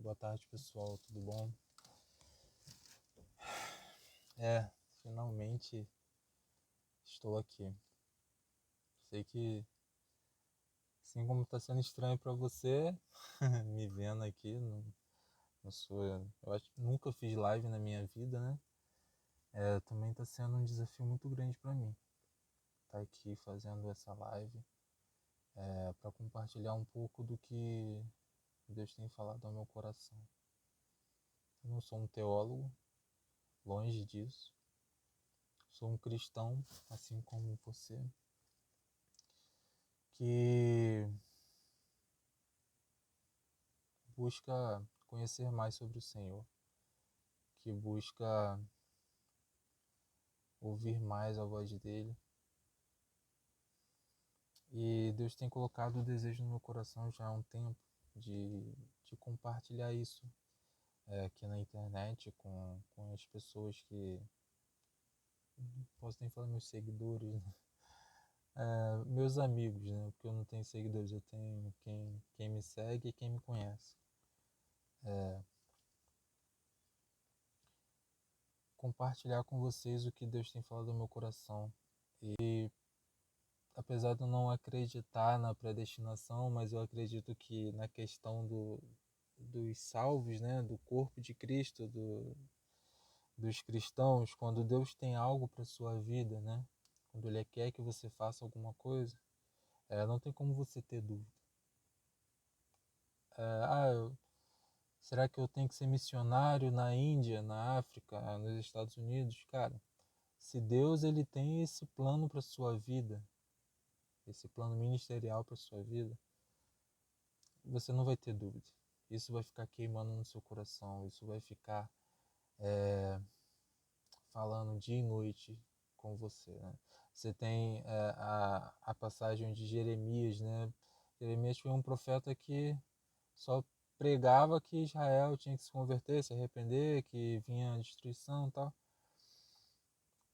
Boa tarde, pessoal, tudo bom? Finalmente estou aqui. Sei que, assim como está sendo estranho para você, me vendo aqui, não sou, eu acho que nunca fiz live na minha vida, né? Também está sendo um desafio muito grande para mim. Estar aqui fazendo essa live para compartilhar um pouco do que Deus tem falado ao meu coração. Eu não sou um teólogo, longe disso. Sou um cristão, assim como você, que busca conhecer mais sobre o Senhor, que busca ouvir mais a voz dele. E Deus tem colocado o desejo no meu coração já há um tempo de compartilhar isso aqui na internet com as pessoas que, posso nem falar meus seguidores, né? Meus amigos, né? Porque eu não tenho seguidores, eu tenho quem me segue e quem me conhece. Compartilhar com vocês o que Deus tem falado no meu coração. E apesar de eu não acreditar na predestinação, mas eu acredito que na questão dos salvos, né, do corpo de Cristo, dos cristãos, quando Deus tem algo para sua vida, né, quando Ele quer que você faça alguma coisa, não tem como você ter dúvida. Será que eu tenho que ser missionário na Índia, na África, nos Estados Unidos? Cara, se Deus ele tem esse plano para sua vida, esse plano ministerial para sua vida, você não vai ter dúvida. Isso vai ficar queimando no seu coração, isso vai ficar falando dia e noite com você, né? Você tem a passagem de Jeremias, né? Jeremias foi um profeta que só pregava que Israel tinha que se converter, se arrepender, que vinha a destruição e tal.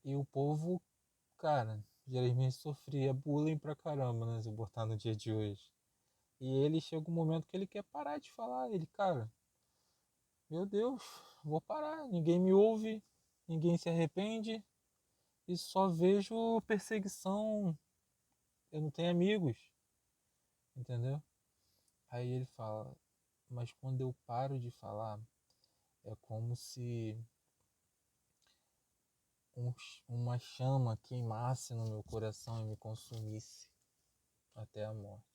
E o povo, cara, Jeremias sofria bullying pra caramba, né? Se botar no dia de hoje. E ele chega um momento que ele quer parar de falar. Ele, cara, meu Deus, vou parar. Ninguém me ouve, ninguém se arrepende e só vejo perseguição. Eu não tenho amigos, entendeu? Aí ele fala, mas quando eu paro de falar, é como se uma chama queimasse no meu coração e me consumisse até a morte.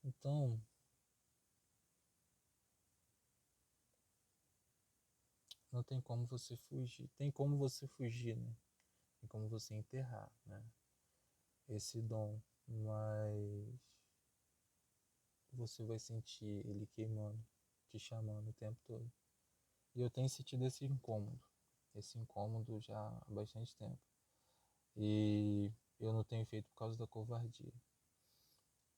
Então, não tem como você fugir. Tem como você fugir, né? Tem como você enterrar, né? Esse dom, mas você vai sentir ele queimando, te chamando o tempo todo. E eu tenho sentido esse incômodo já há bastante tempo. E eu não tenho feito por causa da covardia.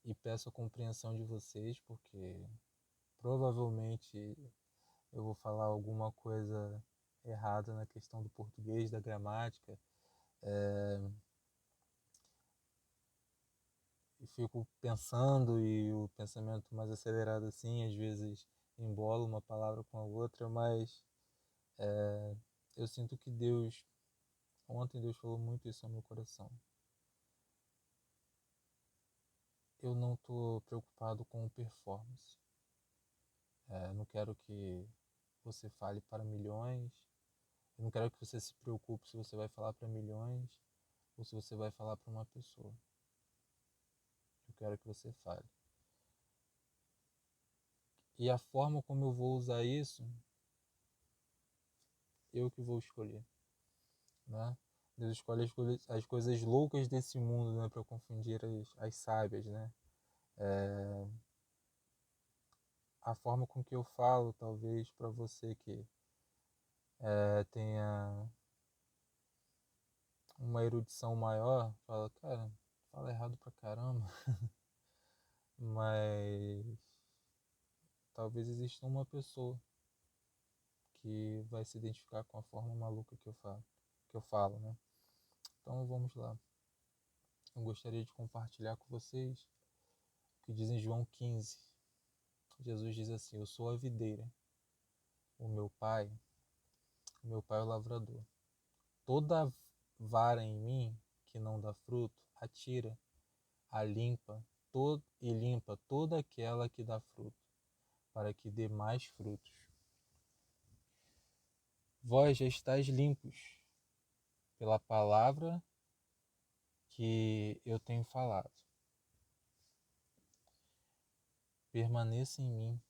E peço a compreensão de vocês, porque provavelmente eu vou falar alguma coisa errada na questão do português, da gramática. E fico pensando e o pensamento mais acelerado assim, às vezes embola uma palavra com a outra, mas eu sinto que ontem Deus falou muito isso ao meu coração. Eu não estou preocupado com performance. Não quero que você fale para milhões, eu não quero que você se preocupe se você vai falar para milhões ou se você vai falar para uma pessoa. Eu quero que você fale. E a forma como eu vou usar isso, eu que vou escolher, né? Deus escolhe as coisas loucas desse mundo, né, para confundir as sábias, né? A forma com que eu falo, talvez para você que tenha uma erudição maior, fala, cara, fala errado pra caramba, mas talvez exista uma pessoa que vai se identificar com a forma maluca que eu falo, né? Então vamos lá. Eu gostaria de compartilhar com vocês o que diz em João 15, Jesus diz assim: eu sou a videira, o meu pai é o lavrador. Toda vara em mim que não dá fruto, atira, a limpa, e limpa toda aquela que dá fruto, para que dê mais frutos. Vós já estáis limpos pela palavra que eu tenho falado. Permaneça em mim,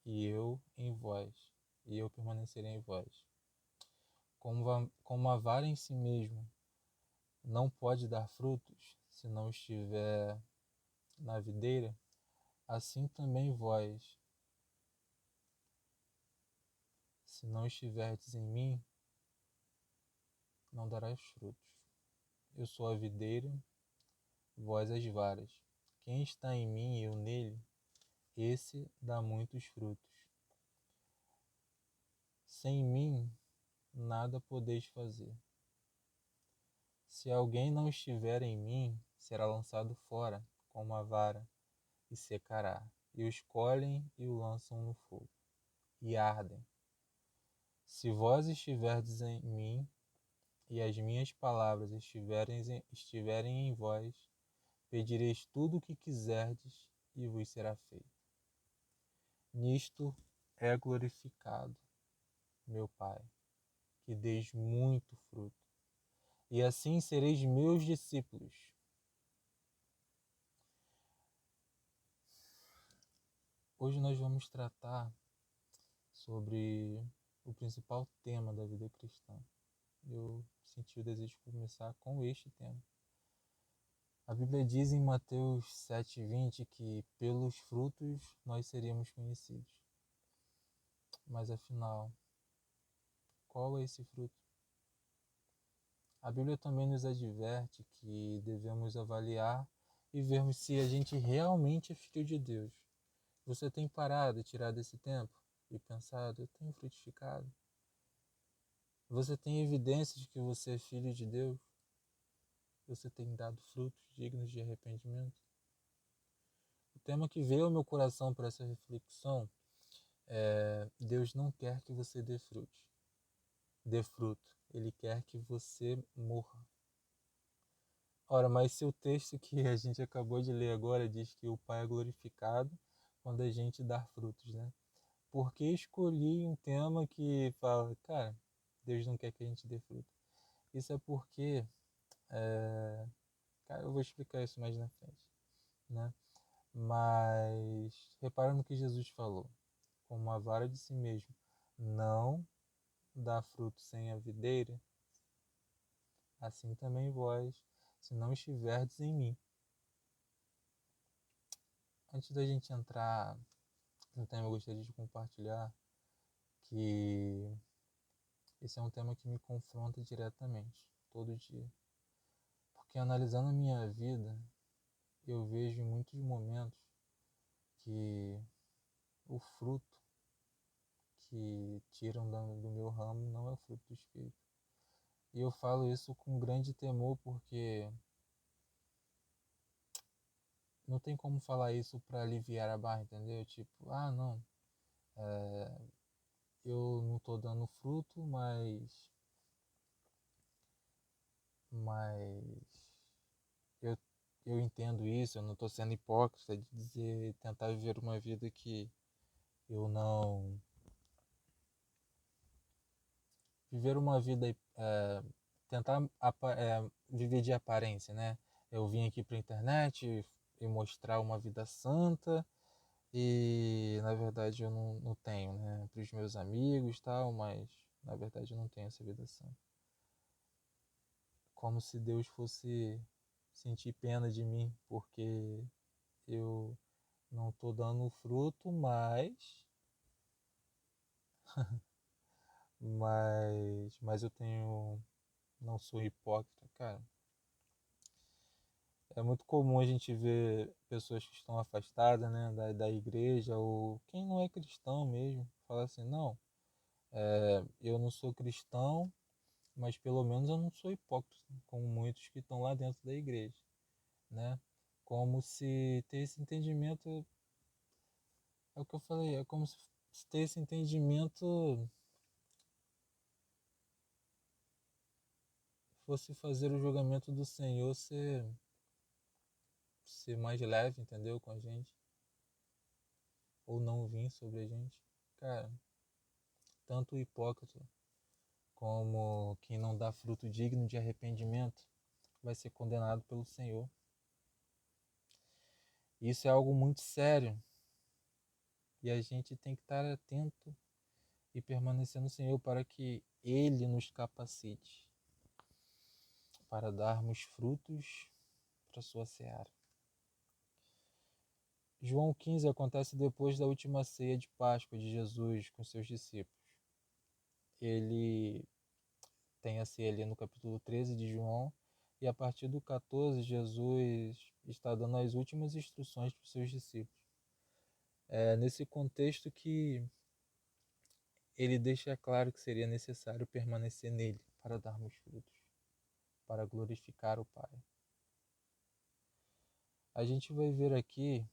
e eu em vós, e eu permanecerei em vós. Como a vara em si mesmo não pode dar frutos se não estiver na videira, assim também vós, se não estiverdes em mim, não darás frutos. Eu sou a videira, vós as varas. Quem está em mim e eu nele, esse dá muitos frutos. Sem mim, nada podeis fazer. Se alguém não estiver em mim, será lançado fora, como a vara, e secará. E o escolhem e o lançam no fogo, e ardem. Se vós estiverdes em mim, e as minhas palavras estiverem em vós, pedireis tudo o que quiserdes, e vos será feito. Nisto é glorificado meu Pai, que deis muito fruto, e assim sereis meus discípulos. Hoje nós vamos tratar sobre o principal tema da vida cristã. Eu senti o desejo de começar com este tema. A Bíblia diz em Mateus 7,20 que pelos frutos nós seríamos conhecidos. Mas afinal, qual é esse fruto? A Bíblia também nos adverte que devemos avaliar e vermos se a gente realmente é filho de Deus. Você tem parado e tirado esse tempo e pensado, eu tenho frutificado? Você tem evidências de que você é filho de Deus? Você tem dado frutos dignos de arrependimento? O tema que veio ao meu coração para essa reflexão é: Deus não quer que você dê fruto. Ele quer que você morra. Ora, mas se o texto que a gente acabou de ler agora diz que o Pai é glorificado quando a gente dá frutos, né? Por que escolhi um tema que fala, cara, Deus não quer que a gente dê fruto? Isso é porque, cara, eu vou explicar isso mais na frente, né? Mas repara no que Jesus falou, como a vara de si mesmo não dá fruto sem a videira, assim também vós, se não estiverdes em mim. Antes da gente entrar no tema, eu gostaria de compartilhar que esse é um tema que me confronta diretamente, todo dia. Porque analisando a minha vida, eu vejo em muitos momentos que o fruto que tiram do meu ramo não é o fruto do Espírito. E eu falo isso com grande temor porque não tem como falar isso para aliviar a barra, entendeu? Tipo, não, eu não estou dando fruto, mas eu, eu entendo isso, eu não estou sendo hipócrita de dizer, tentar viver uma vida que eu não... Viver uma vida, tentar viver de aparência, né? Eu vim aqui para a internet e mostrar uma vida santa e na verdade eu não tenho, né? Para os meus amigos e tal, mas na verdade eu não tenho essa vida santa. Como se Deus fosse sentir pena de mim porque eu não estou dando fruto, mas eu tenho, não sou hipócrita, cara. É muito comum a gente ver pessoas que estão afastadas, né, da igreja, ou quem não é cristão mesmo, falar assim, não, eu não sou cristão, mas pelo menos eu não sou hipócrita, como muitos que estão lá dentro da igreja, né? Como se ter esse entendimento, É o que eu falei, é como se ter esse entendimento fosse fazer o julgamento do Senhor ser mais leve, entendeu? Com a gente. Ou não vir sobre a gente. Cara, tanto o hipócrita como quem não dá fruto digno de arrependimento vai ser condenado pelo Senhor. Isso é algo muito sério. E a gente tem que estar atento e permanecer no Senhor para que Ele nos capacite para darmos frutos para a sua seara. João 15 acontece depois da última ceia de Páscoa de Jesus com seus discípulos. Ele tem a ceia ali no capítulo 13 de João, e a partir do 14, Jesus está dando as últimas instruções para os seus discípulos. É nesse contexto que ele deixa claro que seria necessário permanecer nele para darmos frutos, para glorificar o Pai. A gente vai ver aqui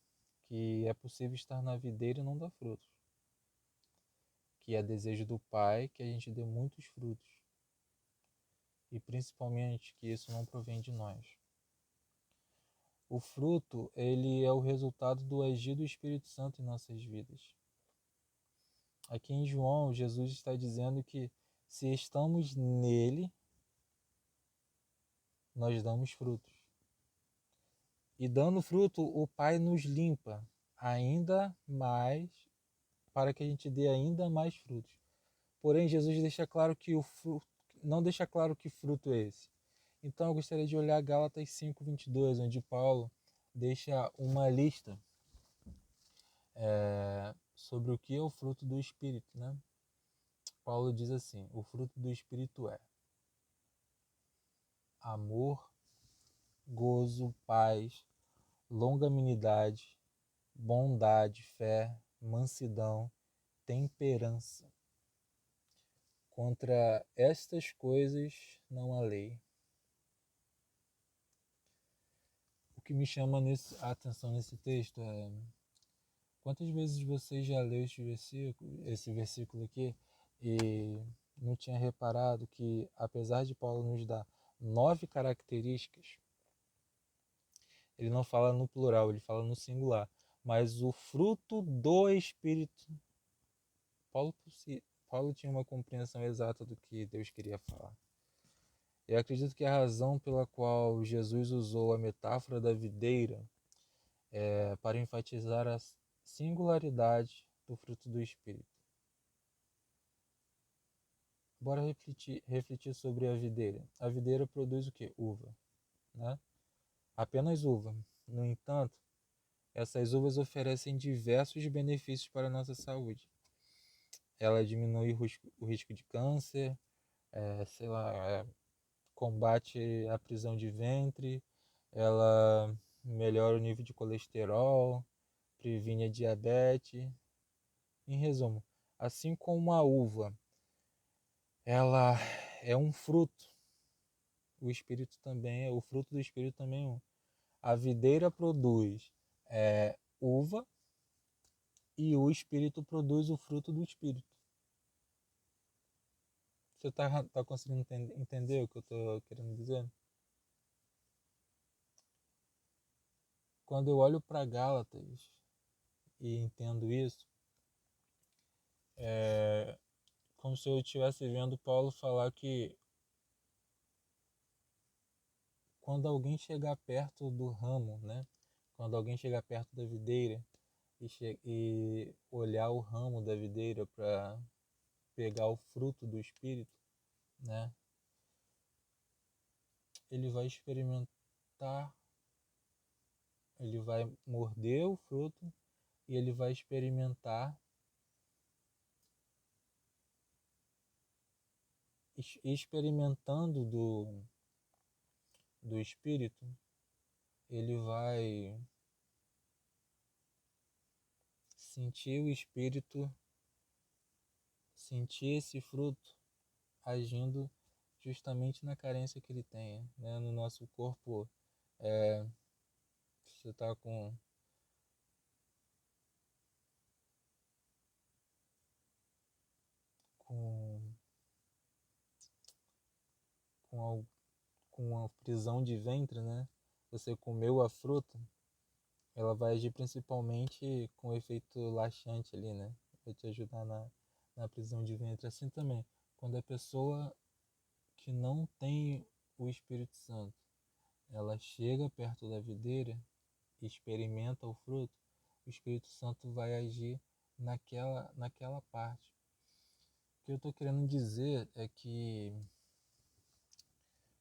que é possível estar na videira e não dar frutos. Que é desejo do Pai que a gente dê muitos frutos. E principalmente que isso não provém de nós. O fruto, ele é o resultado do agir do Espírito Santo em nossas vidas. Aqui em João, Jesus está dizendo que se estamos nele, nós damos frutos. E dando fruto, o Pai nos limpa ainda mais, para que a gente dê ainda mais frutos. Porém, Jesus deixa claro que o fruto, não deixa claro que fruto é esse. Então, eu gostaria de olhar Gálatas 5:22, onde Paulo deixa uma lista sobre o que é o fruto do Espírito, né? Paulo diz assim: o fruto do Espírito é amor, gozo, paz, longanimidade, bondade, fé, mansidão, temperança. Contra estas coisas não há lei. O que me chama a atenção nesse texto é quantas vezes você já leu esse versículo aqui e não tinha reparado que, apesar de Paulo nos dar 9 características, ele não fala no plural, ele fala no singular. Mas o fruto do Espírito, Paulo tinha uma compreensão exata do que Deus queria falar. Eu acredito que a razão pela qual Jesus usou a metáfora da videira é para enfatizar a singularidade do fruto do Espírito. Bora refletir sobre a videira. A videira produz o quê? Uva, né? Apenas uva. No entanto, essas uvas oferecem diversos benefícios para a nossa saúde. Ela diminui o risco de câncer, combate a prisão de ventre, ela melhora o nível de colesterol, previne a diabetes. Em resumo, assim como a uva, ela é um fruto, o fruto do Espírito também é um. A videira produz uva e o Espírito produz o fruto do Espírito. Você tá conseguindo entender o que eu estou querendo dizer? Quando eu olho para Gálatas e entendo isso, é como se eu estivesse vendo Paulo falar que quando alguém chegar perto do ramo, né? Quando alguém chegar perto da videira e olhar o ramo da videira para pegar o fruto do Espírito, né? Ele vai experimentar, ele vai morder o fruto e ele vai experimentar, experimentando do Espírito, ele vai sentir o Espírito, sentir esse fruto agindo justamente na carência que ele tem, né? No nosso corpo, você está com com uma prisão de ventre, né? Você comeu a fruta, ela vai agir principalmente com efeito laxante ali, né? Vai te ajudar na prisão de ventre. Assim também, quando a pessoa que não tem o Espírito Santo, ela chega perto da videira e experimenta o fruto, o Espírito Santo vai agir naquela parte. O que eu estou querendo dizer é que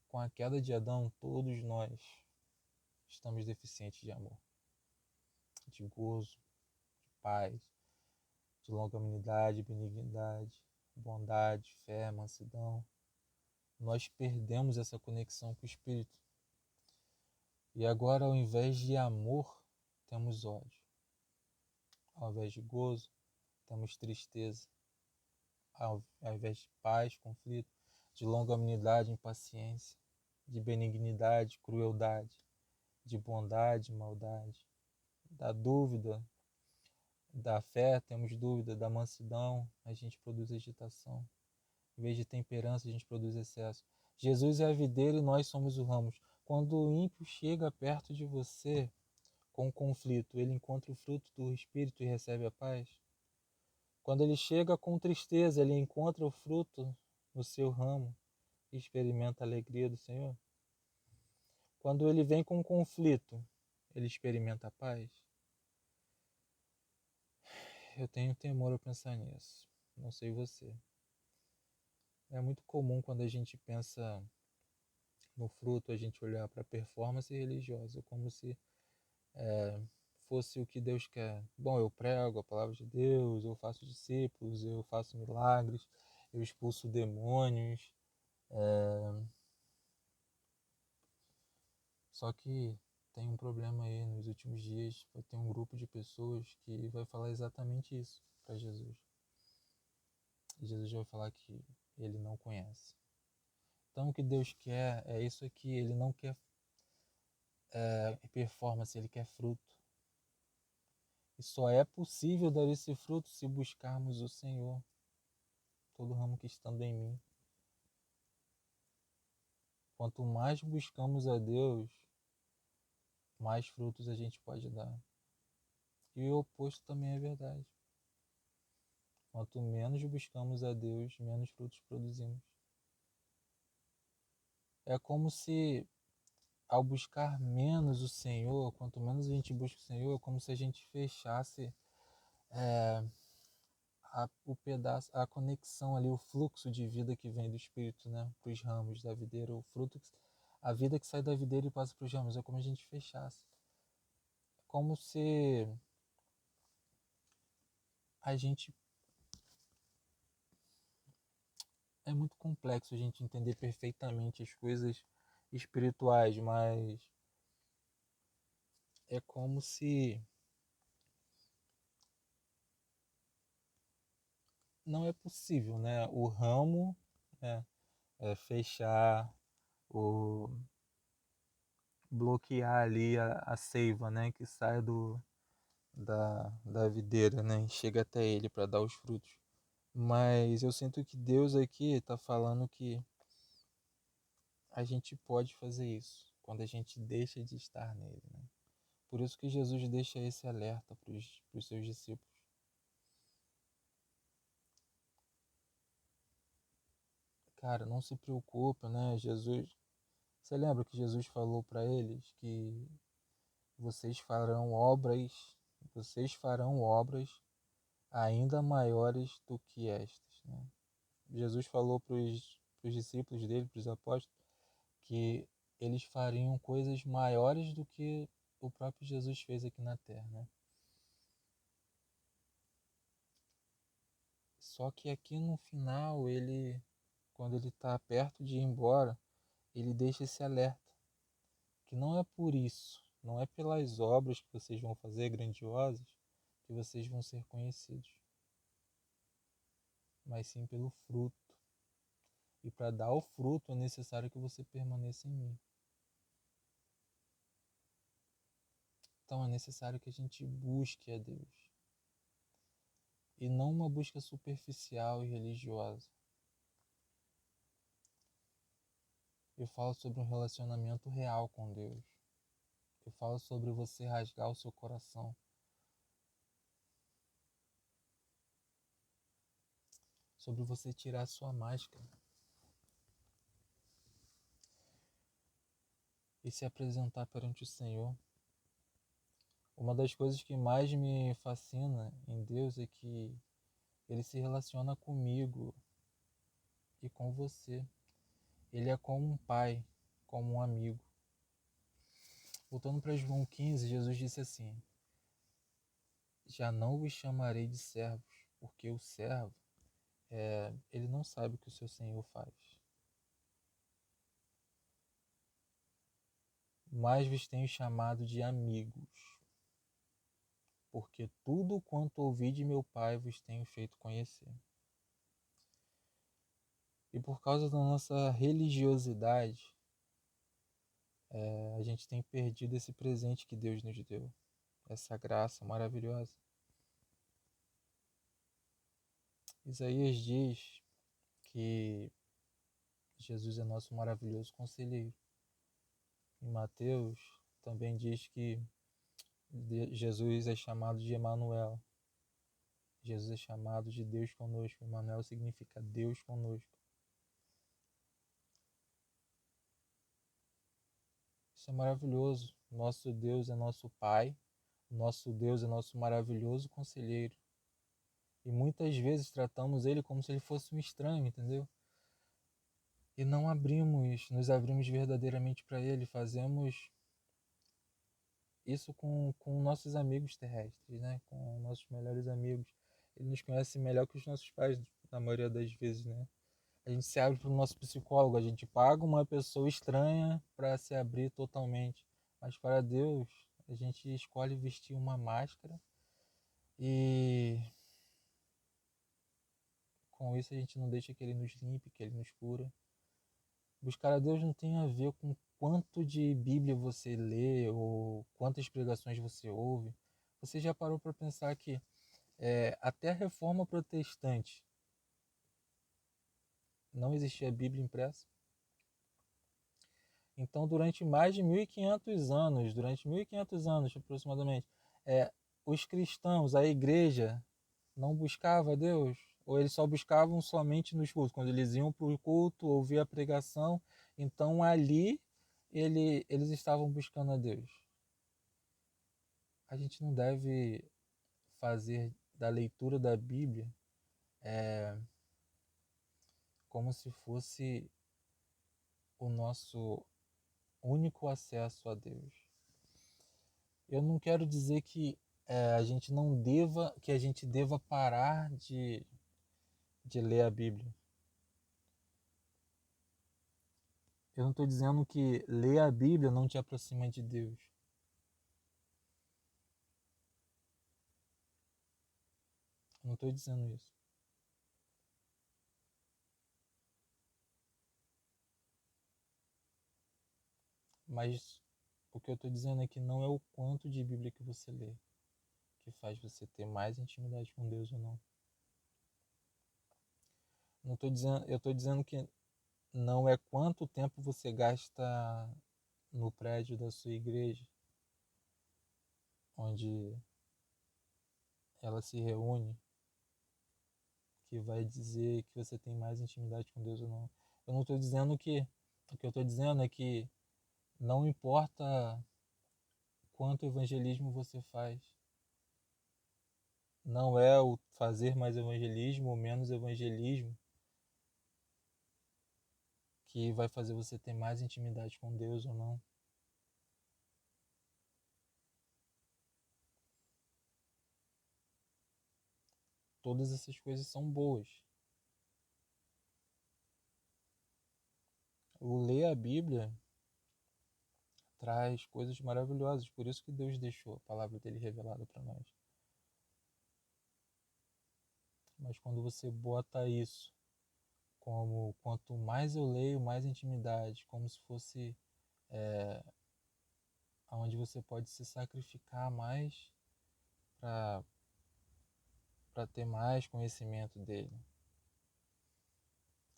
com a queda de Adão, todos nós estamos deficientes de amor, de gozo, de paz, de longanimidade, benignidade, bondade, fé, mansidão. Nós perdemos essa conexão com o Espírito. E agora, ao invés de amor, temos ódio. Ao invés de gozo, temos tristeza. Ao invés de paz, conflito, de longanimidade, impaciência, de benignidade, crueldade, de bondade, maldade, da dúvida, da fé, temos dúvida, da mansidão, a gente produz agitação. Em vez de temperança, a gente produz excesso. Jesus é a videira e nós somos os ramos. Quando o ímpio chega perto de você com conflito, ele encontra o fruto do Espírito e recebe a paz. Quando ele chega com tristeza, ele encontra o fruto no seu ramo e experimenta a alegria do Senhor. Quando ele vem com conflito, ele experimenta a paz. Eu tenho temor a pensar nisso. Não sei você. É muito comum quando a gente pensa no fruto, a gente olhar para a performance religiosa, como se fosse o que Deus quer. Bom, eu prego a palavra de Deus, eu faço discípulos, eu faço milagres, eu expulso demônios. Só que tem um problema aí, nos últimos dias vai ter um grupo de pessoas que vai falar exatamente isso para Jesus. E Jesus vai falar que ele não conhece. Então o que Deus quer é isso aqui, ele não quer performance, ele quer fruto. E só é possível dar esse fruto se buscarmos o Senhor. Todo ramo que estando em mim. Quanto mais buscamos a Deus, mais frutos a gente pode dar. E o oposto também é verdade. Quanto menos buscamos a Deus, menos frutos produzimos. É como se, ao buscar menos o Senhor, quanto menos a gente busca o Senhor, é como se a gente fechasse o pedaço, a conexão ali, o fluxo de vida que vem do Espírito, né, para os ramos da videira, o fruto, a vida que sai da videira e passa para os ramos, é como a gente fechasse. É como se a gente... É muito complexo a gente entender perfeitamente as coisas espirituais, mas é como se não é possível, né? O ramo fechar, o bloquear ali a seiva, né? Que sai da videira, né? E chega até ele para dar os frutos. Mas eu sinto que Deus aqui está falando que a gente pode fazer isso quando a gente deixa de estar nele, né? Por isso que Jesus deixa esse alerta para os seus discípulos. Cara, não se preocupa, né? Você lembra que Jesus falou para eles que vocês farão obras ainda maiores do que estas, né? Jesus falou para os discípulos dele, para os apóstolos, que eles fariam coisas maiores do que o próprio Jesus fez aqui na Terra, né? Só que aqui no final, quando ele está perto de ir embora, ele deixa esse alerta, que não é por isso, não é pelas obras que vocês vão fazer grandiosas que vocês vão ser conhecidos, mas sim pelo fruto. E para dar o fruto é necessário que você permaneça em mim. Então é necessário que a gente busque a Deus. E não uma busca superficial e religiosa. Eu falo sobre um relacionamento real com Deus. Eu falo sobre você rasgar o seu coração, sobre você tirar a sua máscara e se apresentar perante o Senhor. Uma das coisas que mais me fascina em Deus é que Ele se relaciona comigo e com você. Ele é como um pai, como um amigo. Voltando para João 15, Jesus disse assim: já não vos chamarei de servos, porque o servo, ele não sabe o que o seu Senhor faz. Mas vos tenho chamado de amigos, porque tudo quanto ouvi de meu Pai vos tenho feito conhecer. E por causa da nossa religiosidade, a gente tem perdido esse presente que Deus nos deu, essa graça maravilhosa. Isaías diz que Jesus é nosso maravilhoso conselheiro. Em Mateus também diz que Jesus é chamado de Emanuel. Jesus é chamado de Deus conosco. Emanuel significa Deus conosco. Isso é maravilhoso. Nosso Deus é nosso Pai. Nosso Deus é nosso maravilhoso conselheiro. E muitas vezes tratamos Ele como se Ele fosse um estranho, entendeu? E não nos abrimos verdadeiramente para Ele. Fazemos isso com nossos amigos terrestres, né? Com nossos melhores amigos. Ele nos conhece melhor que os nossos pais, na maioria das vezes, né? A gente se abre para o nosso psicólogo, a gente paga uma pessoa estranha para se abrir totalmente. Mas para Deus, a gente escolhe vestir uma máscara e com isso a gente não deixa que Ele nos limpe, que Ele nos cura. Buscar a Deus não tem a ver com quanto de Bíblia você lê ou quantas pregações você ouve. Você já parou para pensar que até a Reforma Protestante não existia Bíblia impressa? Então, durante mais de 1500 anos, durante 1500 anos aproximadamente, os cristãos, a igreja, não buscava Deus? Ou eles só buscavam somente nos cultos? Quando eles iam para o culto, ouvir a pregação, então ali eles estavam buscando a Deus. A gente não deve fazer da leitura da Bíblia como se fosse o nosso único acesso a Deus. Eu não quero dizer que a gente deva parar de ler a Bíblia. Eu não estou dizendo que ler a Bíblia não te aproxima de Deus. Eu não estou dizendo isso. Mas o que eu estou dizendo é que não é o quanto de Bíblia que você lê que faz você ter mais intimidade com Deus ou não. Não tô dizendo, eu estou dizendo que não é quanto tempo você gasta no prédio da sua igreja, onde ela se reúne, que vai dizer que você tem mais intimidade com Deus ou não. Eu não estou dizendo que. O que eu estou dizendo é que não importa quanto evangelismo você faz. Não é o fazer mais evangelismo ou menos evangelismo que vai fazer você ter mais intimidade com Deus ou não. Todas essas coisas são boas. O ler a Bíblia traz coisas maravilhosas, por isso que Deus deixou a palavra dele revelada para nós. Mas quando você bota isso como quanto mais eu leio, mais intimidade, como se fosse onde você pode se sacrificar mais para ter mais conhecimento dele.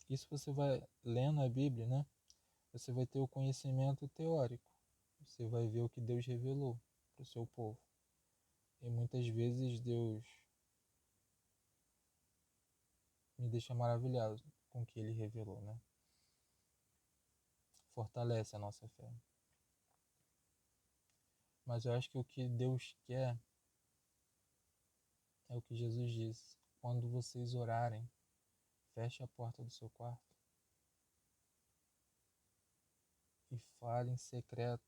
Isso você vai lendo a Bíblia, né? Você vai ter o conhecimento teórico. Você vai ver o que Deus revelou para o seu povo. E muitas vezes Deus me deixa maravilhado com o que Ele revelou, né? Fortalece a nossa fé. Mas eu acho que o que Deus quer é o que Jesus disse. Quando vocês orarem, feche a porta do seu quarto e fale em secreto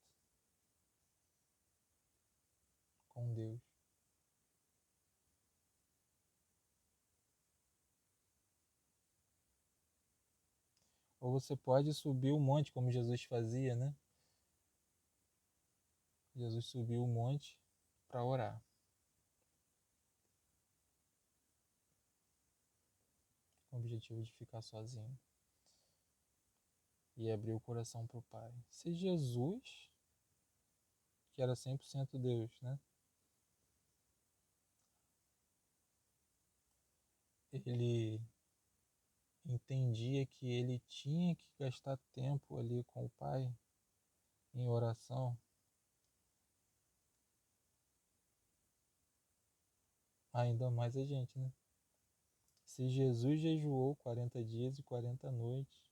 com Deus. Ou você pode subir o monte, como Jesus fazia, né? Jesus subiu o monte para orar. Com o objetivo de ficar sozinho. E abrir o coração para o Pai. Se Jesus, que era 100% Deus, né? Ele entendia que ele tinha que gastar tempo ali com o Pai, em oração, ainda mais a gente, né? Se Jesus jejuou 40 dias e 40 noites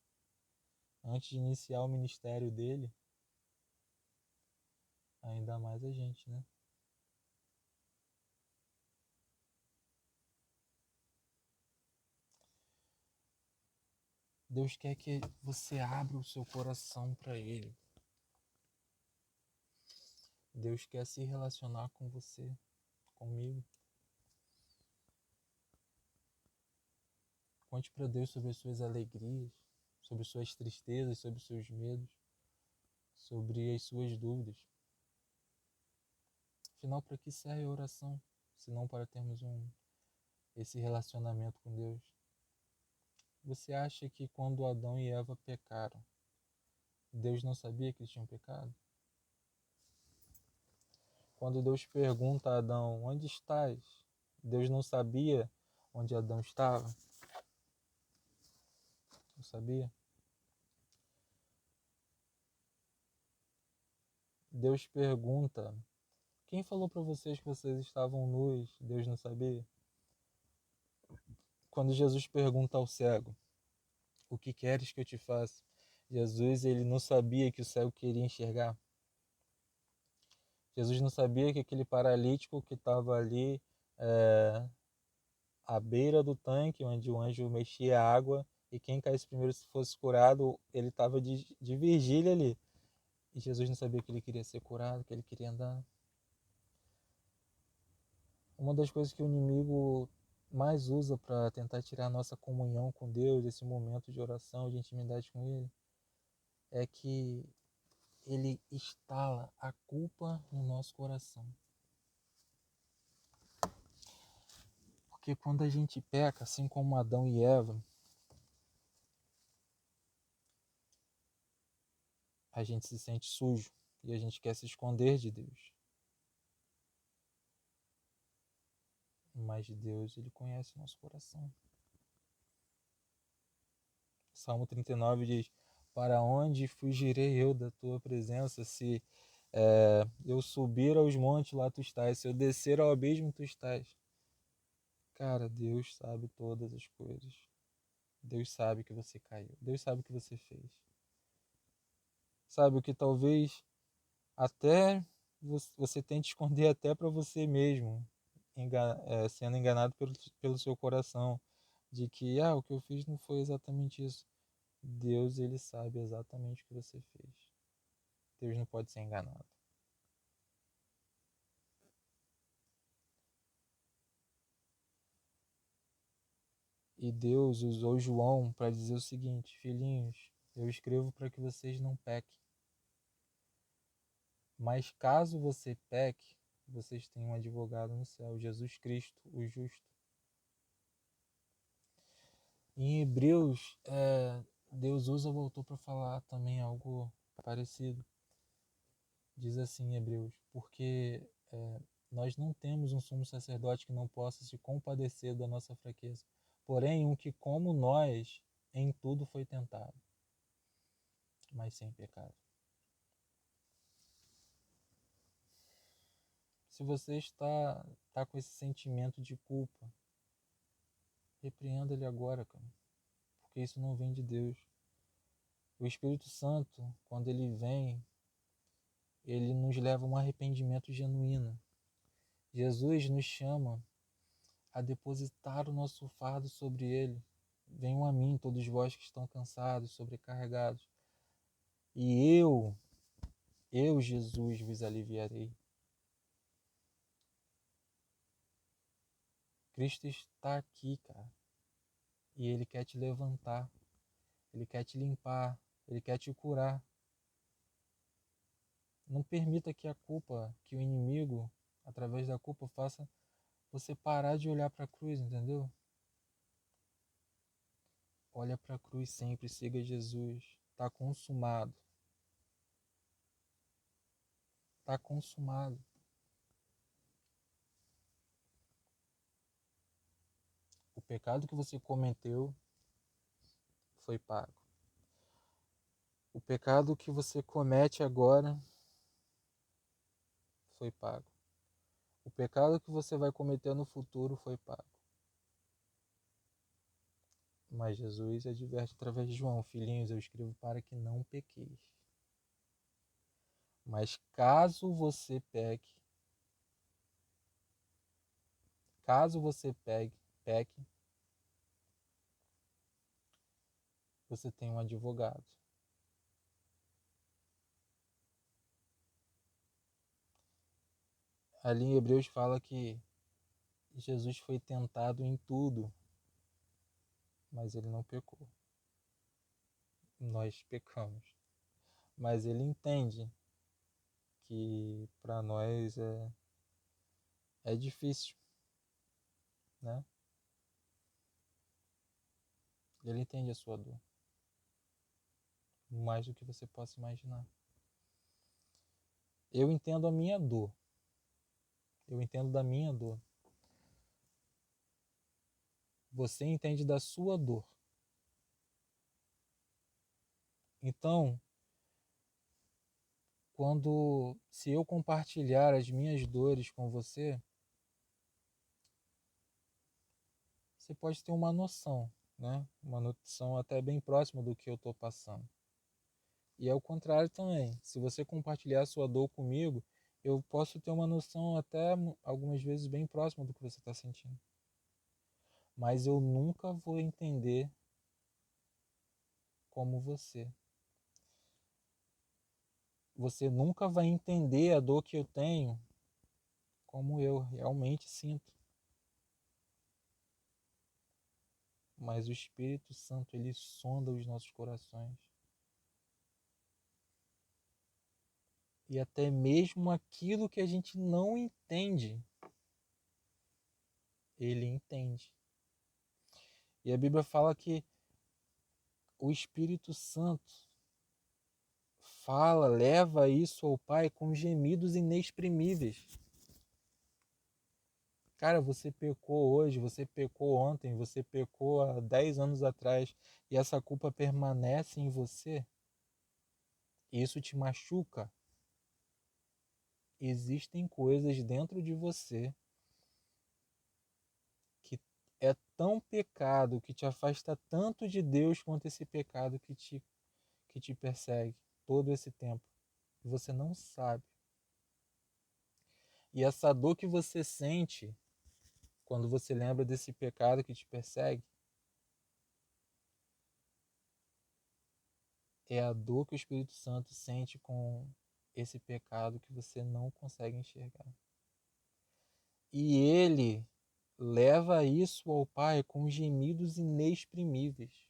antes de iniciar o ministério dele, ainda mais a gente, né? Deus quer que você abra o seu coração para Ele. Deus quer se relacionar com você, comigo. Conte para Deus sobre as suas alegrias, sobre suas tristezas, sobre seus medos, sobre as suas dúvidas. Afinal, para que serve a oração, se não para termos esse relacionamento com Deus? Você acha que quando Adão e Eva pecaram, Deus não sabia que eles tinham pecado? Quando Deus pergunta a Adão, onde estás? Deus não sabia onde Adão estava? Não sabia? Deus pergunta, quem falou para vocês que vocês estavam nus? Deus não sabia? Quando Jesus pergunta ao cego, o que queres que eu te faça? Jesus, ele não sabia que o cego queria enxergar. Jesus não sabia que aquele paralítico que estava ali à beira do tanque, onde o anjo mexia a água, e quem caísse primeiro se fosse curado, ele estava de vigília ali. E Jesus não sabia que ele queria ser curado, que ele queria andar. Uma das coisas que o inimigo mais usa para tentar tirar a nossa comunhão com Deus, esse momento de oração, de intimidade com Ele, é que ele instala a culpa no nosso coração. Porque quando a gente peca, assim como Adão e Eva, a gente se sente sujo e a gente quer se esconder de Deus. Mas Deus, ele conhece o nosso coração. Salmo 39 diz, para onde fugirei eu da tua presença? Se eu subir aos montes, lá tu estás. Se eu descer ao abismo, tu estás. Cara, Deus sabe todas as coisas. Deus sabe que você caiu. Deus sabe o que você fez. Sabe o que talvez até você tente esconder até para você mesmo, sendo enganado pelo seu coração, de que o que eu fiz não foi exatamente isso. Deus, ele sabe exatamente o que você fez. Deus não pode ser enganado. E Deus usou João para dizer o seguinte, filhinhos, eu escrevo para que vocês não pequem. Mas caso você peque, vocês têm um advogado no céu, Jesus Cristo, o justo. Em Hebreus, Deus usa o autor para falar também algo parecido. Diz assim em Hebreus, porque nós não temos um sumo sacerdote que não possa se compadecer da nossa fraqueza, porém um que como nós em tudo foi tentado, mas sem pecado. Se você está com esse sentimento de culpa, repreenda ele agora, cara, porque isso não vem de Deus. O Espírito Santo, quando ele vem, ele nos leva a um arrependimento genuíno. Jesus nos chama a depositar o nosso fardo sobre ele. Venham a mim, todos vós que estão cansados, sobrecarregados, e eu, Jesus, vos aliviarei. Cristo está aqui, cara, e ele quer te levantar, ele quer te limpar, ele quer te curar. Não permita que a culpa, que o inimigo, através da culpa, faça você parar de olhar para a cruz, entendeu? Olha para a cruz sempre, siga Jesus. Está consumado. Está consumado. O pecado que você cometeu foi pago. O pecado que você comete agora foi pago. O pecado que você vai cometer no futuro foi pago. Mas Jesus adverte através de João: filhinhos, eu escrevo para que não pequeis. Mas caso você peque, peque, você tem um advogado. Ali em Hebreus fala que Jesus foi tentado em tudo, mas ele não pecou. Nós pecamos. Mas ele entende que para nós é difícil, né? Ele entende a sua dor, mais do que você possa imaginar. Eu entendo a minha dor. Eu entendo da minha dor. Você entende da sua dor. Então, se eu compartilhar as minhas dores com você, você pode ter uma noção, né? Uma noção até bem próxima do que eu estou passando. E é o contrário também. Se você compartilhar a sua dor comigo, eu posso ter uma noção até algumas vezes bem próxima do que você está sentindo. Mas eu nunca vou entender como você. Você nunca vai entender a dor que eu tenho como eu realmente sinto. Mas o Espírito Santo, ele sonda os nossos corações. E até mesmo aquilo que a gente não entende, ele entende. E a Bíblia fala que o Espírito Santo leva isso ao Pai com gemidos inexprimíveis. Cara, você pecou hoje, você pecou ontem, você pecou há 10 anos atrás e essa culpa permanece em você? Isso te machuca? Existem coisas dentro de você que é tão pecado, que te afasta tanto de Deus quanto esse pecado que te persegue todo esse tempo. E você não sabe. E essa dor que você sente quando você lembra desse pecado que te persegue, é a dor que o Espírito Santo sente com esse pecado que você não consegue enxergar. E ele leva isso ao Pai com gemidos inexprimíveis.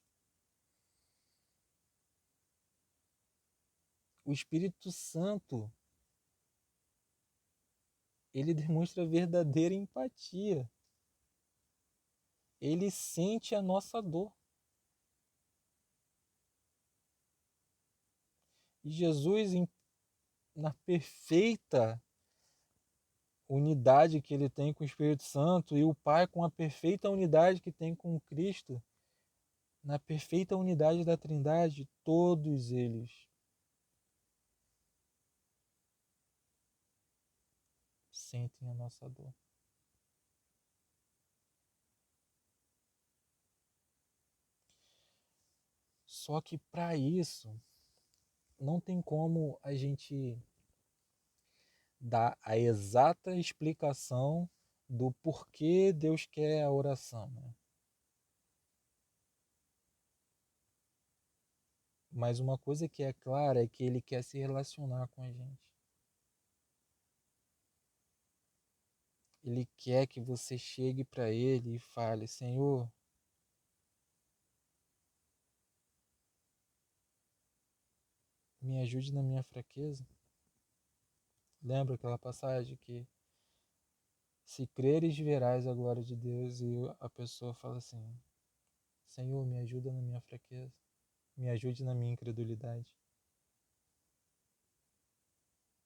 O Espírito Santo, ele demonstra verdadeira empatia. Ele sente a nossa dor. E Jesus, na perfeita unidade que ele tem com o Espírito Santo, e o Pai com a perfeita unidade que tem com Cristo, na perfeita unidade da Trindade, todos eles sentem a nossa dor. Só que para isso, não tem como a gente dar a exata explicação do porquê Deus quer a oração, né? Mas uma coisa que é clara é que ele quer se relacionar com a gente. Ele quer que você chegue para ele e fale: Senhor, me ajude na minha fraqueza. Lembra aquela passagem que se creres verás a glória de Deus, e a pessoa fala assim: Senhor, me ajuda na minha fraqueza, me ajude na minha incredulidade.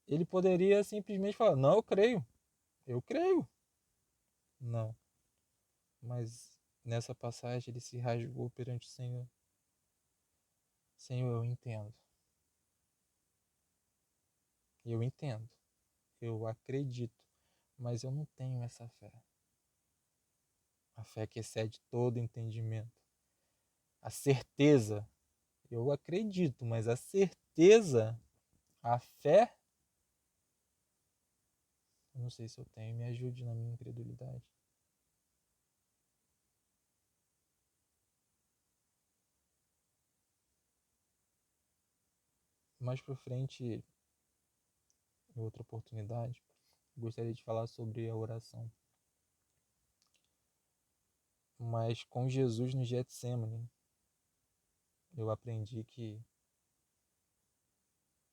Ele poderia simplesmente falar: não, eu creio, eu creio. Não, mas nessa passagem ele se rasgou perante o Senhor. Senhor, eu entendo, eu acredito, mas eu não tenho essa fé. A fé que excede todo entendimento. A certeza, eu acredito, mas a certeza, a fé, eu não sei se eu tenho. Me ajude na minha incredulidade. Mais para frente, em outra oportunidade, gostaria de falar sobre a oração. Mas com Jesus no Getsemane, eu aprendi que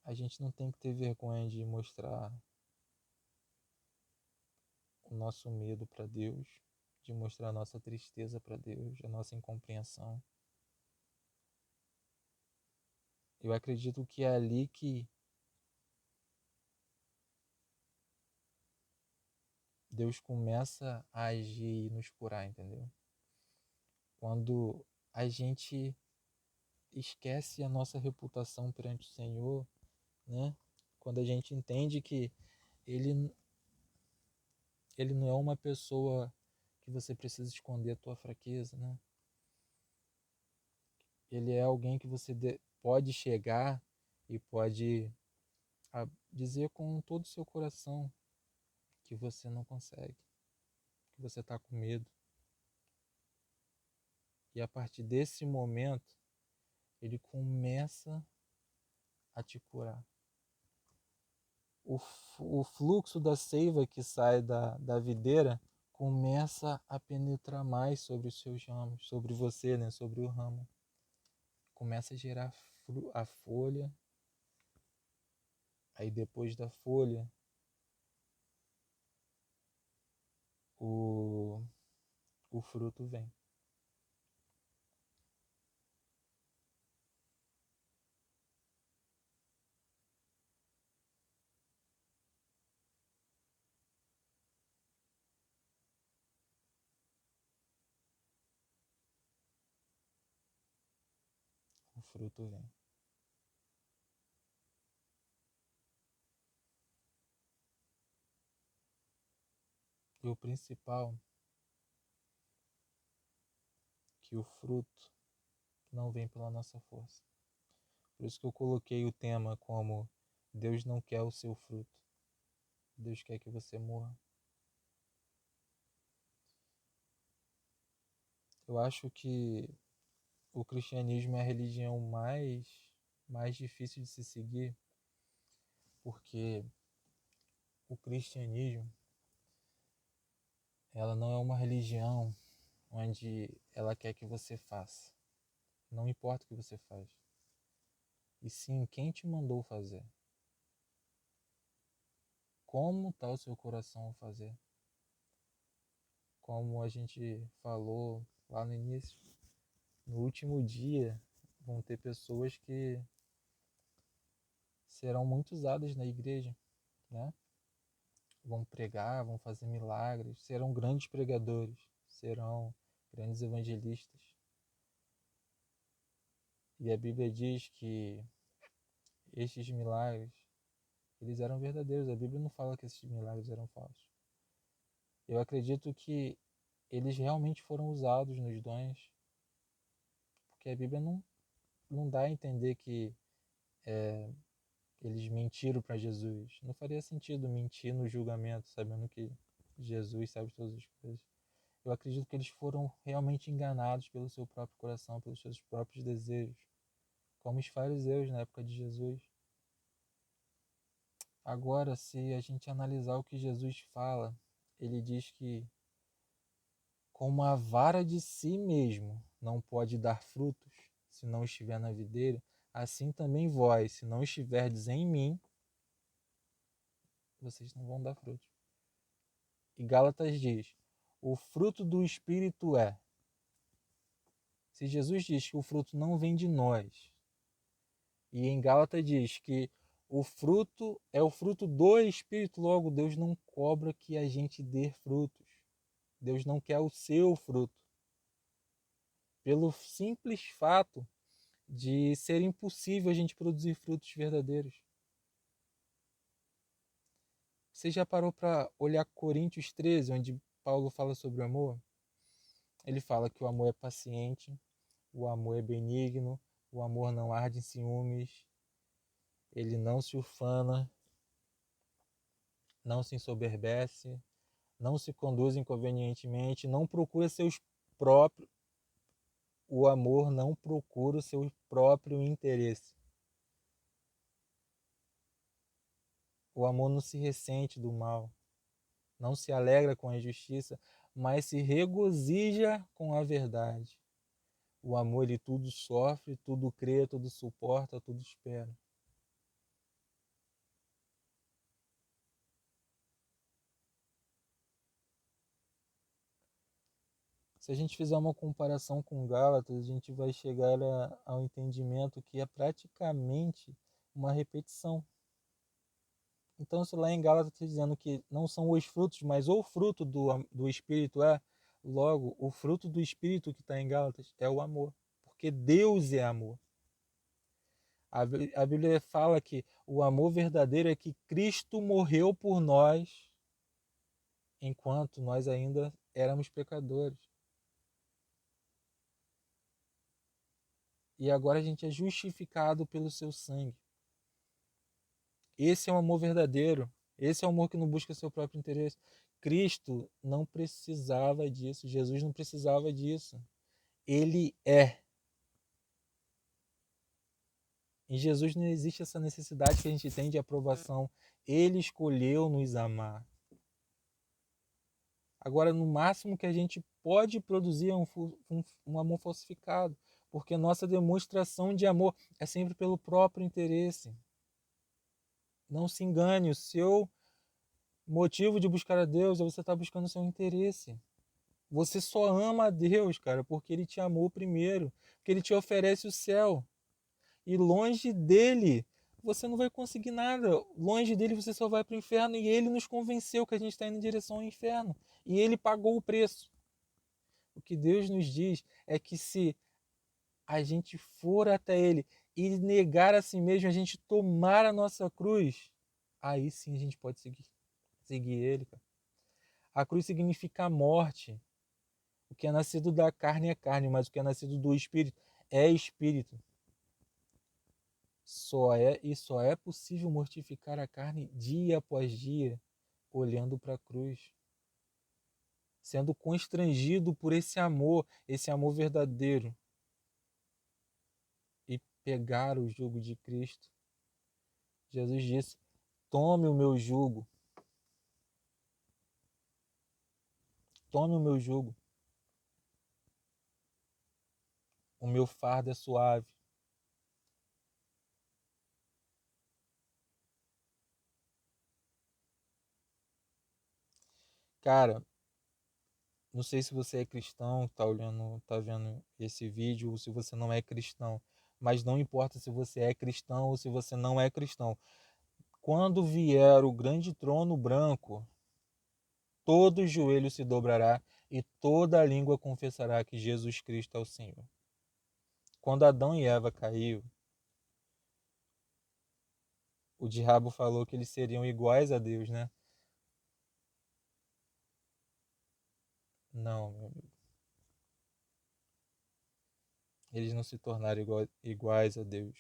a gente não tem que ter vergonha de mostrar o nosso medo para Deus, de mostrar a nossa tristeza para Deus, a nossa incompreensão. Eu acredito que é ali que Deus começa a agir e nos curar, entendeu? Quando a gente esquece a nossa reputação perante o Senhor, né? Quando a gente entende que ele, ele não é uma pessoa que você precisa esconder a tua fraqueza, né? Ele é alguém que você pode chegar e pode dizer com todo o seu coração que você não consegue, que você está com medo. E a partir desse momento, ele começa a te curar. O fluxo da seiva que sai da videira começa a penetrar mais sobre os seus ramos, sobre você, né? Sobre o ramo. Começa a gerar a folha. Aí depois da folha, o, o fruto vem. O fruto vem. E o principal, que o fruto não vem pela nossa força. Por isso que eu coloquei o tema como Deus não quer o seu fruto. Deus quer que você morra. Eu acho que o cristianismo é a religião mais difícil de se seguir, porque o cristianismo, ela não é uma religião onde ela quer que você faça. Não importa o que você faz. E sim, quem te mandou fazer? Como está o seu coração a fazer? Como a gente falou lá no início, no último dia vão ter pessoas que serão muito usadas na igreja, né? Vão pregar, vão fazer milagres, serão grandes pregadores, serão grandes evangelistas. E a Bíblia diz que estes milagres, eles eram verdadeiros. A Bíblia não fala que esses milagres eram falsos. Eu acredito que eles realmente foram usados nos dons, porque a Bíblia não dá a entender que eles mentiram para Jesus. Não faria sentido mentir no julgamento, sabendo que Jesus sabe todas as coisas. Eu acredito que eles foram realmente enganados pelo seu próprio coração, pelos seus próprios desejos, como os fariseus na época de Jesus. Agora, se a gente analisar o que Jesus fala, ele diz que como a vara de si mesmo não pode dar frutos se não estiver na videira, assim também vós, se não estiverdes em mim, vocês não vão dar frutos. E Gálatas diz: o fruto do Espírito é. Se Jesus diz que o fruto não vem de nós, e em Gálatas diz que o fruto é o fruto do Espírito, logo Deus não cobra que a gente dê frutos. Deus não quer o seu fruto. Pelo simples fato de ser impossível a gente produzir frutos verdadeiros. Você já parou para olhar Coríntios 13, onde Paulo fala sobre o amor? Ele fala que o amor é paciente, o amor é benigno, o amor não arde em ciúmes, ele não se ufana, não se ensoberbece, não se conduz inconvenientemente, não procura seus próprios. O amor não procura o seu próprio interesse. O amor não se ressente do mal, não se alegra com a injustiça, mas se regozija com a verdade. O amor, ele tudo sofre, tudo crê, tudo suporta, tudo espera. Se a gente fizer uma comparação com Gálatas, a gente vai chegar ao entendimento que é praticamente uma repetição. Então, se lá em Gálatas está dizendo que não são os frutos, mas o fruto do Espírito é, logo, o fruto do Espírito que está em Gálatas é o amor. Porque Deus é amor. A Bíblia fala que o amor verdadeiro é que Cristo morreu por nós enquanto nós ainda éramos pecadores. E agora a gente é justificado pelo seu sangue. Esse é o amor verdadeiro. Esse é o amor que não busca seu próprio interesse. Cristo não precisava disso. Jesus não precisava disso. Ele é. Em Jesus não existe essa necessidade que a gente tem de aprovação. Ele escolheu nos amar. Agora, no máximo que a gente pode produzir é um amor falsificado, porque nossa demonstração de amor é sempre pelo próprio interesse. Não se engane, o seu motivo de buscar a Deus é você estar buscando o seu interesse. Você só ama a Deus, cara, porque Ele te amou primeiro, porque Ele te oferece o céu. E longe dele, você não vai conseguir nada. Longe dele, você só vai para o inferno. E Ele nos convenceu que a gente está indo em direção ao inferno. E Ele pagou o preço. O que Deus nos diz é que se a gente for até Ele e negar a si mesmo, a gente tomar a nossa cruz, aí sim a gente pode seguir Ele, cara. A cruz significa a morte. O que é nascido da carne é carne, mas o que é nascido do Espírito é Espírito. Só é possível mortificar a carne dia após dia, olhando para a cruz, sendo constrangido por esse amor verdadeiro, e pegar o jugo de Cristo. Jesus disse: tome o meu jugo, tome o meu jugo, o meu fardo é suave. Cara, não sei se você é cristão, tá olhando, tá vendo esse vídeo, ou se você não é cristão, mas não importa se você é cristão ou se você não é cristão. Quando vier o grande trono branco, todo joelho se dobrará e toda língua confessará que Jesus Cristo é o Senhor. Quando Adão e Eva caiu, o diabo falou que eles seriam iguais a Deus, né? Não, meu amigo. Eles não se tornaram iguais a Deus.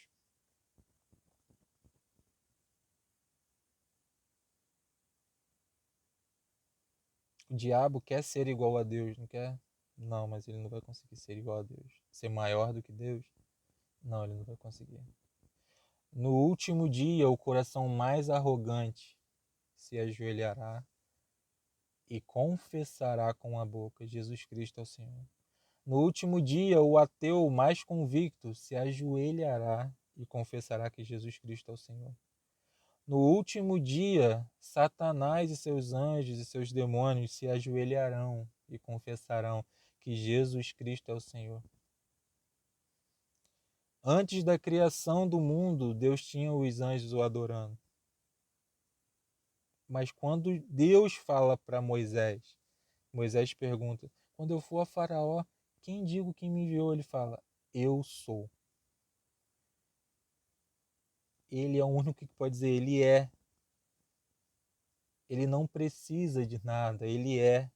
O diabo quer ser igual a Deus, não quer? Não, mas ele não vai conseguir ser igual a Deus. Ser maior do que Deus? Não, ele não vai conseguir. No último dia, o coração mais arrogante se ajoelhará e confessará com a boca: Jesus Cristo é o Senhor. No último dia, o ateu mais convicto se ajoelhará e confessará que Jesus Cristo é o Senhor. No último dia, Satanás e seus anjos e seus demônios se ajoelharão e confessarão que Jesus Cristo é o Senhor. Antes da criação do mundo, Deus tinha os anjos o adorando. Mas quando Deus fala para Moisés, Moisés pergunta: quando eu for a Faraó, quem digo que me enviou? Ele fala: eu sou. Ele é o único que pode dizer: ele é. Ele não precisa de nada, ele é.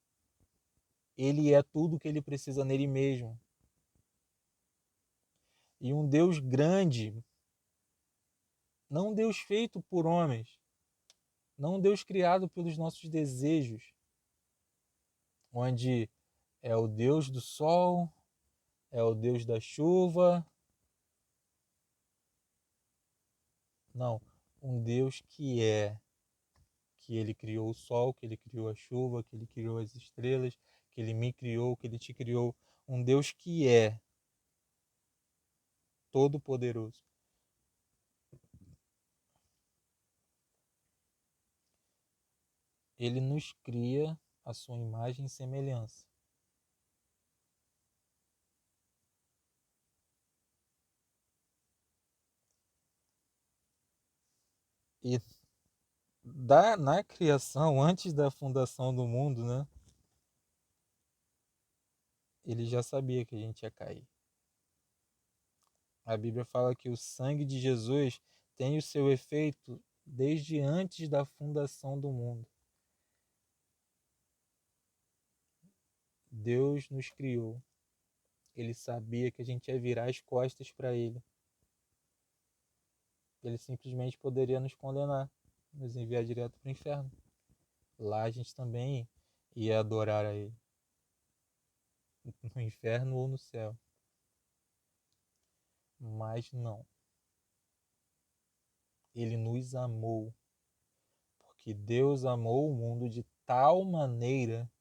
Ele é tudo que ele precisa nele mesmo. E um Deus grande, não um Deus feito por homens, não um Deus criado pelos nossos desejos, onde é o Deus do sol, é o Deus da chuva. Não, um Deus que ele criou o sol, que ele criou a chuva, que ele criou as estrelas, que ele me criou, que ele te criou. Um Deus que é todo-poderoso. Ele nos cria a sua imagem e semelhança. E na criação, antes da fundação do mundo, né, ele já sabia que a gente ia cair. A Bíblia fala que o sangue de Jesus tem o seu efeito desde antes da fundação do mundo. Deus nos criou. Ele sabia que a gente ia virar as costas para ele. Ele simplesmente poderia nos condenar, nos enviar direto para o inferno. Lá a gente também ia adorar a ele, no inferno ou no céu. Mas não. Ele nos amou, porque Deus amou o mundo de tal maneira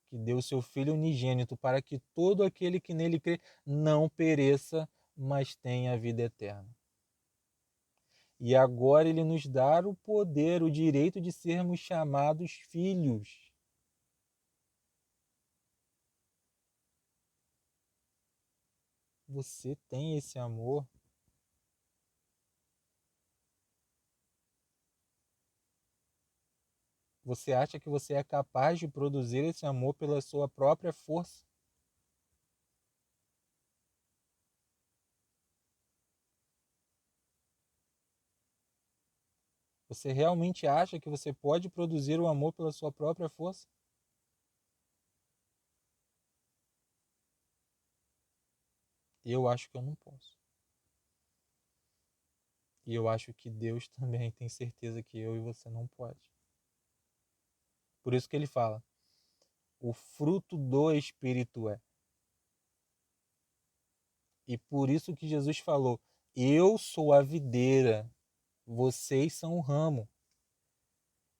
que deu seu Filho unigênito para que todo aquele que nele crê não pereça, mas tenha a vida eterna. E agora ele nos dá o poder, o direito de sermos chamados filhos. Você tem esse amor? Você acha que você é capaz de produzir esse amor pela sua própria força? Você realmente acha que você pode produzir o amor pela sua própria força? Eu acho que eu não posso. E eu acho que Deus também tem certeza que eu e você não pode. Por isso que ele fala: o fruto do Espírito é. E por isso que Jesus falou: eu sou a videira, vocês são o ramo.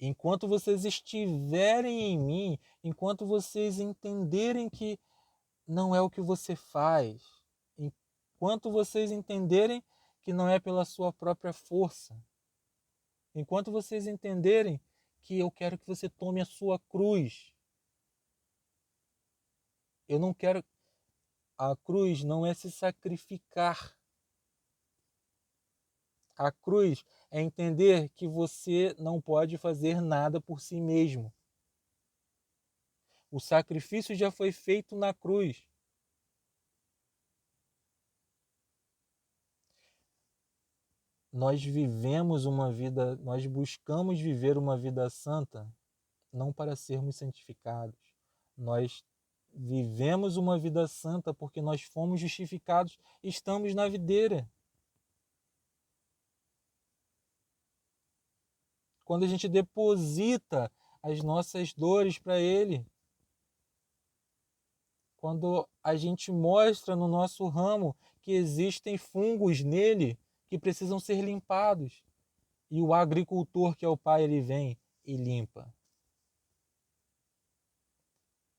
Enquanto vocês estiverem em mim, enquanto vocês entenderem que não é o que você faz, enquanto vocês entenderem que não é pela sua própria força, enquanto vocês entenderem que eu quero que você tome a sua cruz, eu não quero. A cruz não é se sacrificar. A cruz é entender que você não pode fazer nada por si mesmo. O sacrifício já foi feito na cruz. Nós vivemos uma vida, nós buscamos viver uma vida santa, não para sermos santificados, Nós vivemos uma vida santa porque nós fomos justificados, estamos na videira. Quando a gente deposita as nossas dores para Ele, quando a gente mostra no nosso ramo que existem fungos nele que precisam ser limpados, e o agricultor, que é o Pai, ele vem e limpa.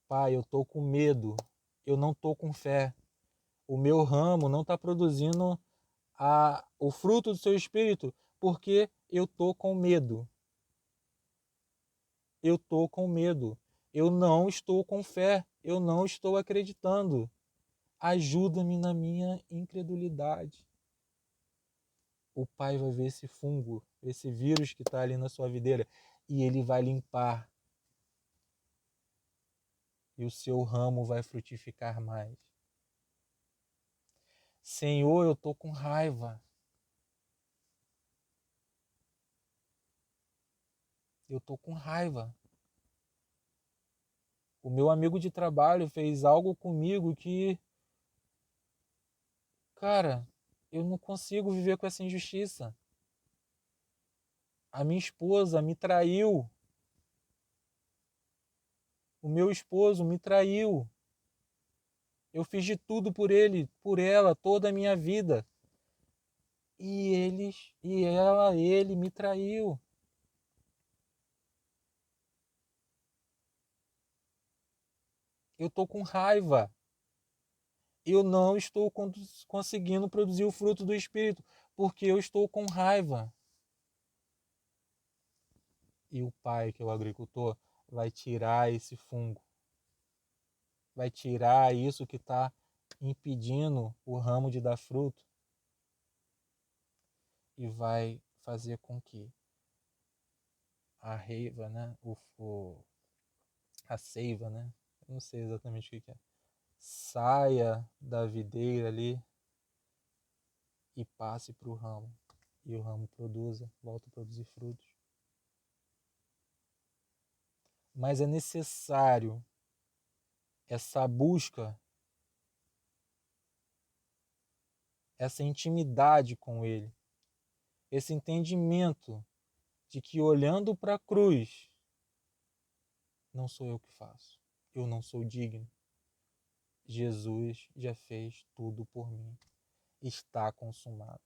Pai, eu estou com medo, eu não estou com fé. O meu ramo não está produzindo o fruto do seu espírito porque eu estou com medo. Eu estou com medo. Eu não estou com fé. Eu não estou acreditando. Ajuda-me na minha incredulidade. O Pai vai ver esse fungo, esse vírus que está ali na sua videira, e ele vai limpar. E o seu ramo vai frutificar mais. Senhor, eu estou com raiva. Eu estou com raiva. O meu amigo de trabalho fez algo comigo que, cara, eu não consigo viver com essa injustiça. A minha esposa me traiu. O meu esposo me traiu. Eu fiz de tudo por ele, por ela, toda a minha vida. Ele me traiu. Eu estou com raiva. Eu não estou conseguindo produzir o fruto do Espírito, porque eu estou com raiva. E o Pai, que é o agricultor, vai tirar esse fungo. Vai tirar isso que está impedindo o ramo de dar fruto. E vai fazer com que a reiva, né? A seiva, né? Eu não sei exatamente o que é. Saia da videira ali e passe para o ramo. E o ramo produza, volta a produzir frutos. Mas é necessário essa busca, essa intimidade com Ele, esse entendimento de que olhando para a cruz, não sou eu que faço, eu não sou digno. Jesus já fez tudo por mim, está consumado.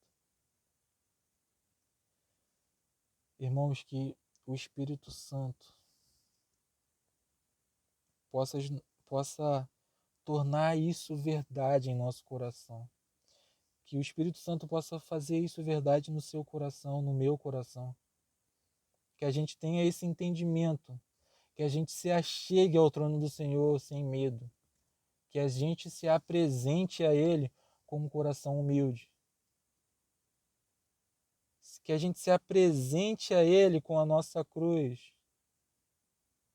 Irmãos, que o Espírito Santo possa, possa tornar isso verdade em nosso coração. Que o Espírito Santo possa fazer isso verdade no seu coração, no meu coração. Que a gente tenha esse entendimento, que a gente se achegue ao trono do Senhor sem medo, que a gente se apresente a Ele com um coração humilde, que a gente se apresente a Ele com a nossa cruz,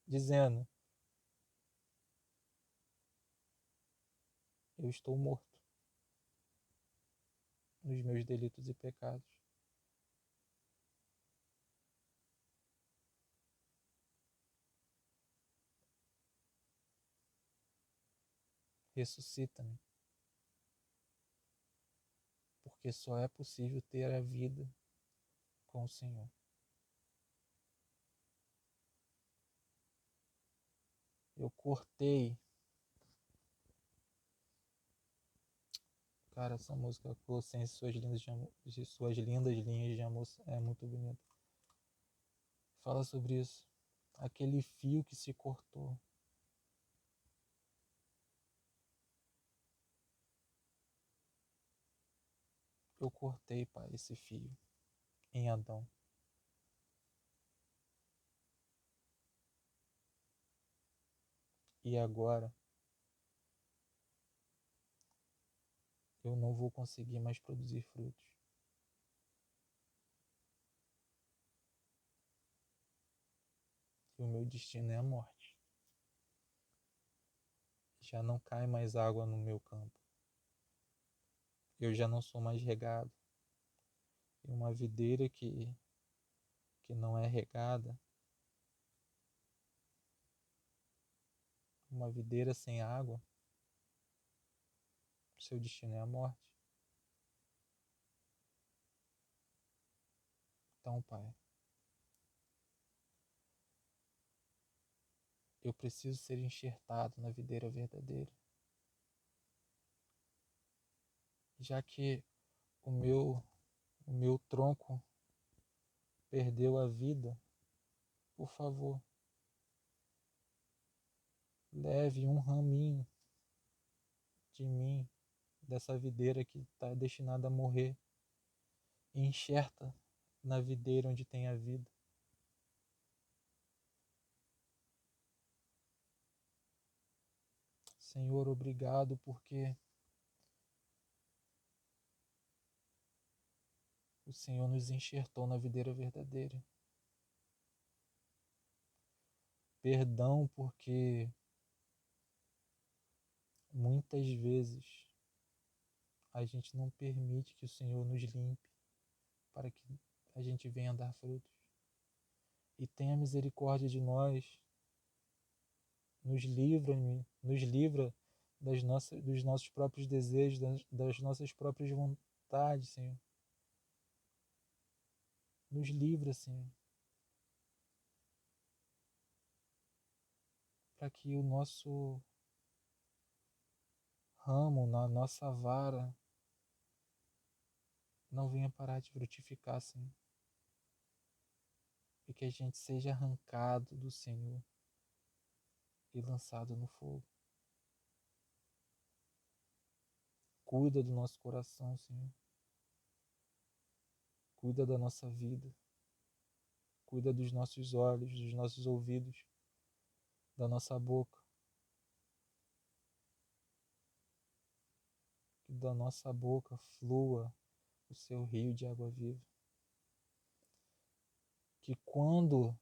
dizendo: eu estou morto nos meus delitos e pecados. Ressuscita-me, porque só é possível ter a vida com o Senhor. Eu cortei. Cara, essa música Colossenses, suas lindas linhas de amor é muito bonita. Fala sobre isso. Aquele fio que se cortou. Eu cortei, Pai, esse fio em Adão. E agora eu não vou conseguir mais produzir frutos. E o meu destino é a morte. Já não cai mais água no meu campo. Eu já não sou mais regado. E uma videira que não é regada, uma videira sem água, seu destino é a morte. Então, Pai, eu preciso ser enxertado na videira verdadeira, já que o meu tronco perdeu a vida. Por favor, leve um raminho de mim, dessa videira que está destinada a morrer, e enxerta na videira onde tem a vida. Senhor, obrigado porque o Senhor nos enxertou na videira verdadeira. Perdão porque muitas vezes a gente não permite que o Senhor nos limpe para que a gente venha dar frutos. E tenha misericórdia de nós, nos livra dos nossos próprios desejos, das nossas próprias vontades, Senhor. Nos livra, Senhor, para que o nosso ramo, na nossa vara, não venha parar de frutificar, Senhor. E que a gente seja arrancado do Senhor e lançado no fogo. Cuida do nosso coração, Senhor. Cuida da nossa vida. Cuida dos nossos olhos, dos nossos ouvidos, da nossa boca. Que da nossa boca flua o seu rio de água viva. Que quando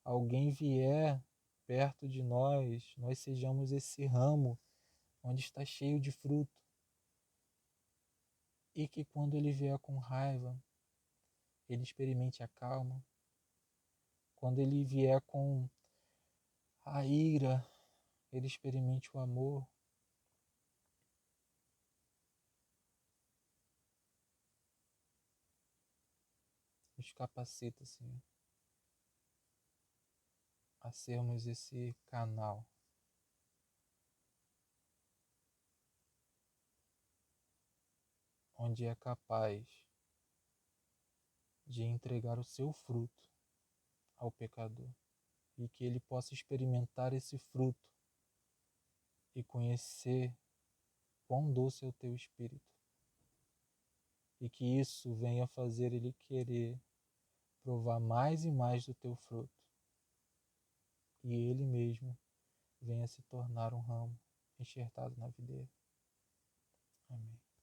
alguém vier perto de nós sejamos esse ramo onde está cheio de fruto. E que quando ele vier com raiva, ele experimente a calma. Quando ele vier com a ira, ele experimente o amor. Nos capacita, Senhor, a sermos esse canal onde é capaz de entregar o seu fruto ao pecador e que ele possa experimentar esse fruto e conhecer quão doce é o teu espírito e que isso venha fazer ele querer provar mais e mais do teu fruto e ele mesmo venha se tornar um ramo enxertado na videira. Amém.